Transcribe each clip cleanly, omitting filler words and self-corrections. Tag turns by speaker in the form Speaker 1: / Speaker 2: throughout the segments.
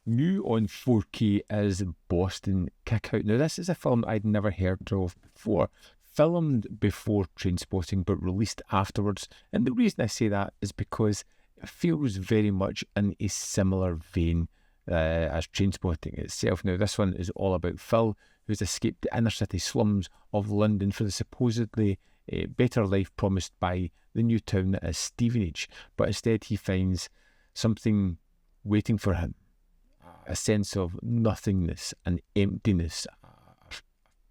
Speaker 1: New on 4K is Boston Kickout. Now, this is a film I'd never heard of before. Filmed before Trainspotting, but released afterwards. And the reason I say that is because it feels very much in a similar vein as Trainspotting itself. Now, this one is all about Phil, who's escaped the inner city slums of London for the supposedly better life promised by the new town that is Stevenage. But instead, he finds something waiting for him. A sense of nothingness and emptiness, a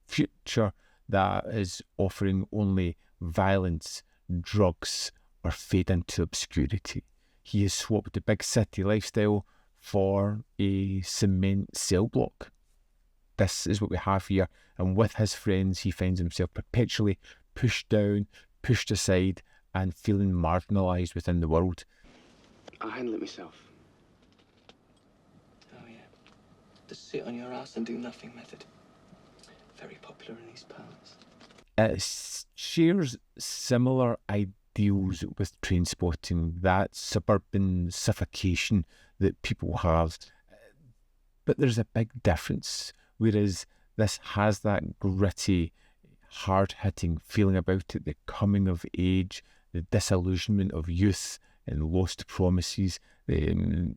Speaker 1: future that is offering only violence, drugs, or fade into obscurity. He has swapped the big city lifestyle for a cement cell block. This is what we have here, and with his friends he finds himself perpetually pushed down, pushed aside, and feeling marginalised within the world.
Speaker 2: I'll handle it myself. The sit on your ass and do nothing method. Very popular in these parts.
Speaker 1: It shares similar ideals with Trainspotting, that suburban suffocation that people have. But there's a big difference, whereas this has that gritty, hard-hitting feeling about it, the coming of age, the disillusionment of youth and lost promises,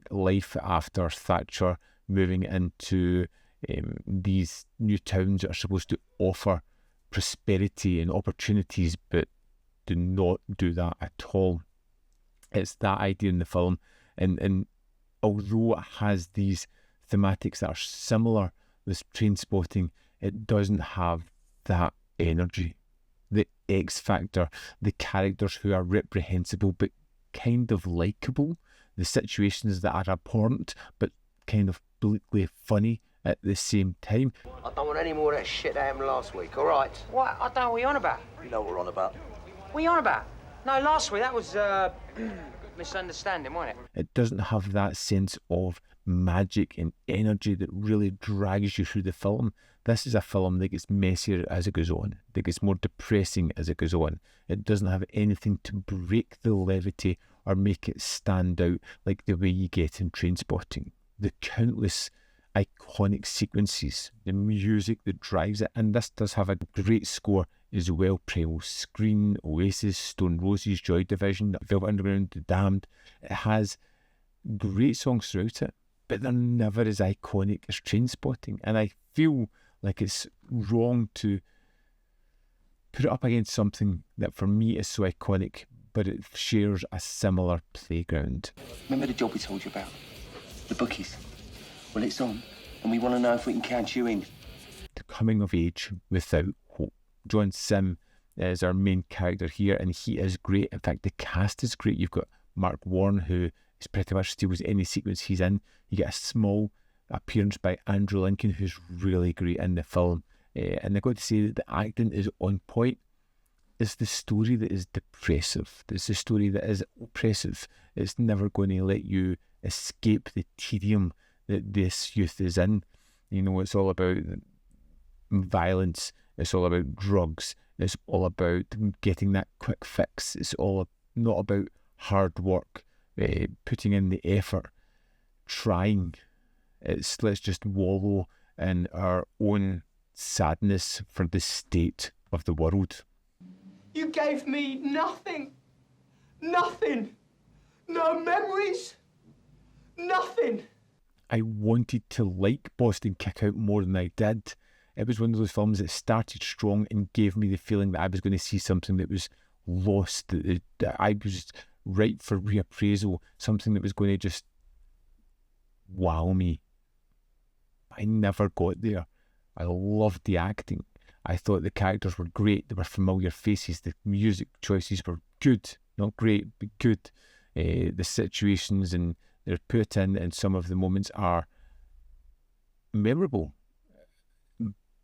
Speaker 1: life after Thatcher, moving into these new towns that are supposed to offer prosperity and opportunities, but do not do that at all. It's that idea in the film, and although it has these thematics that are similar with Trainspotting, it doesn't have that energy, the X factor, the characters who are reprehensible but kind of likeable, the situations that are abhorrent but kind of bleakly funny at the same time.
Speaker 3: I don't want any more of that shit that happened last week, all right?
Speaker 4: What? I don't know what you're on about.
Speaker 3: You know what we're on about.
Speaker 4: What are you on about? No, last week that was misunderstanding, wasn't it?
Speaker 1: It doesn't have that sense of magic and energy that really drags you through the film. This is a film that gets messier as it goes on, that gets more depressing as it goes on. It doesn't have anything to break the levity or make it stand out like the way you get in Trainspotting. The countless iconic sequences, the music that drives it, and this does have a great score as well. Primal Screen, Oasis, Stone Roses, Joy Division, Velvet Underground, The Damned. It has great songs throughout it, but they're never as iconic as Trainspotting, and I feel like it's wrong to put it up against something that for me is so iconic, but it shares a similar playground.
Speaker 3: Remember the job we told you about? The bookies. Well, it's on, and we want to know if we can count you in.
Speaker 1: The coming of age without hope. John Sim is our main character here, and he is great. In fact, the cast is great. You've got Mark Warren, who is pretty much steals any sequence he's in. You get a small appearance by Andrew Lincoln, who's really great in the film. And I've got to say that the acting is on point. It's the story that is depressive. It's the story that is oppressive. It's never going to let you escape the tedium that this youth is in. You know, it's all about violence. It's all about drugs. It's all about getting that quick fix. It's all not about hard work, putting in the effort, trying. It's let's just wallow in our own sadness for the state of the world.
Speaker 5: You gave me nothing. Nothing. No memories. Nothing.
Speaker 1: I wanted to like Boston Kickout more than I did. It was one of those films that started strong and gave me the feeling that I was going to see something that was lost, that I was ripe for reappraisal, something that was going to just wow me. I never got there. I loved the acting. I thought the characters were great. They were familiar faces. The music choices were good. Not great, but good. The situations and they're put in, and some of the moments are memorable.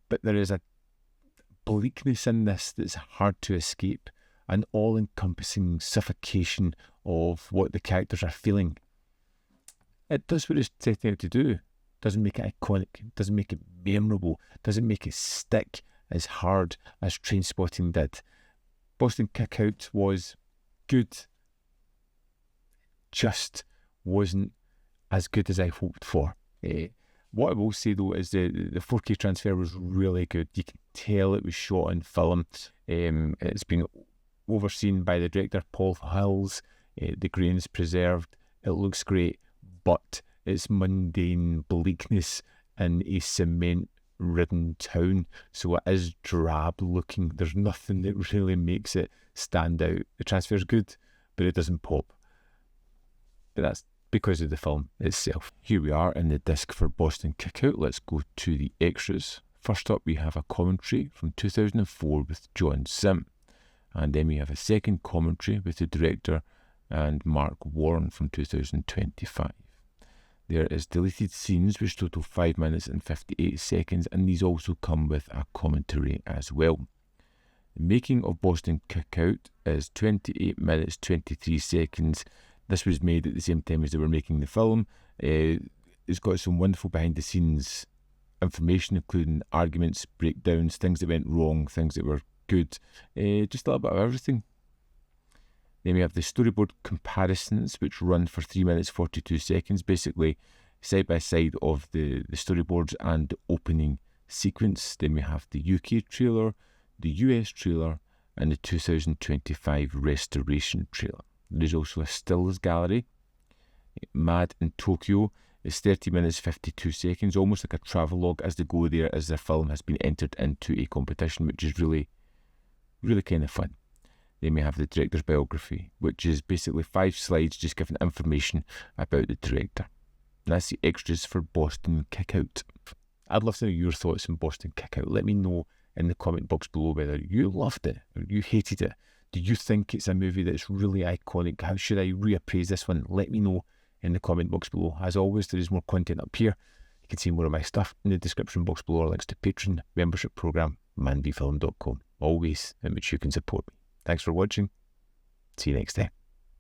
Speaker 1: But there is a bleakness in this that's hard to escape, an all-encompassing suffocation of what the characters are feeling. It does what it's setting out to do. Doesn't make it iconic, doesn't make it memorable, doesn't make it stick as hard as Trainspotting did. Boston Kickout was good, just wasn't as good as I hoped for. What I will say though is the 4K transfer was really good. You can tell it was shot on film. It's been overseen by the director Paul Hills. The grain's preserved. It looks great, but it's mundane bleakness in a cement-ridden town, so it is drab looking. There's nothing that really makes it stand out. The transfer's good, but it doesn't pop. But that's because of the film itself. Here we are in the disc for Boston Kickout. Let's go to the extras. First up, we have a commentary from 2004 with John Sim. And then we have a second commentary with the director and Mark Warren from 2025. There is deleted scenes which total 5 minutes and 58 seconds, and these also come with a commentary as well. The making of Boston Kickout is 28 minutes 23 seconds. This was made at the same time as they were making the film. It's got some wonderful behind the scenes information, including arguments, breakdowns, things that went wrong, things that were good, just a little bit of everything. Then we have the storyboard comparisons, which run for 3 minutes 42 seconds, basically side by side of the storyboards and the opening sequence. Then we have the UK trailer, the US trailer, and the 2025 restoration trailer. There's also a stills gallery. Mad in Tokyo is 30 minutes 52 seconds, almost like a travelogue as they go there, as their film has been entered into a competition, which is really kind of fun. Then we have the director's biography, which is basically 5 slides just giving information about the director. And that's the extras for Boston Kickout. I'd love to know your thoughts on Boston Kickout. Let me know in the comment box below whether you loved it or you hated it. Do you think it's a movie that's really iconic? How should I reappraise this one? Let me know in the comment box below. As always, there is more content up here. You can see more of my stuff in the description box below, or links to Patreon, membership program, manbfilm.com. Always in which you can support me. Thanks for watching. See you next time.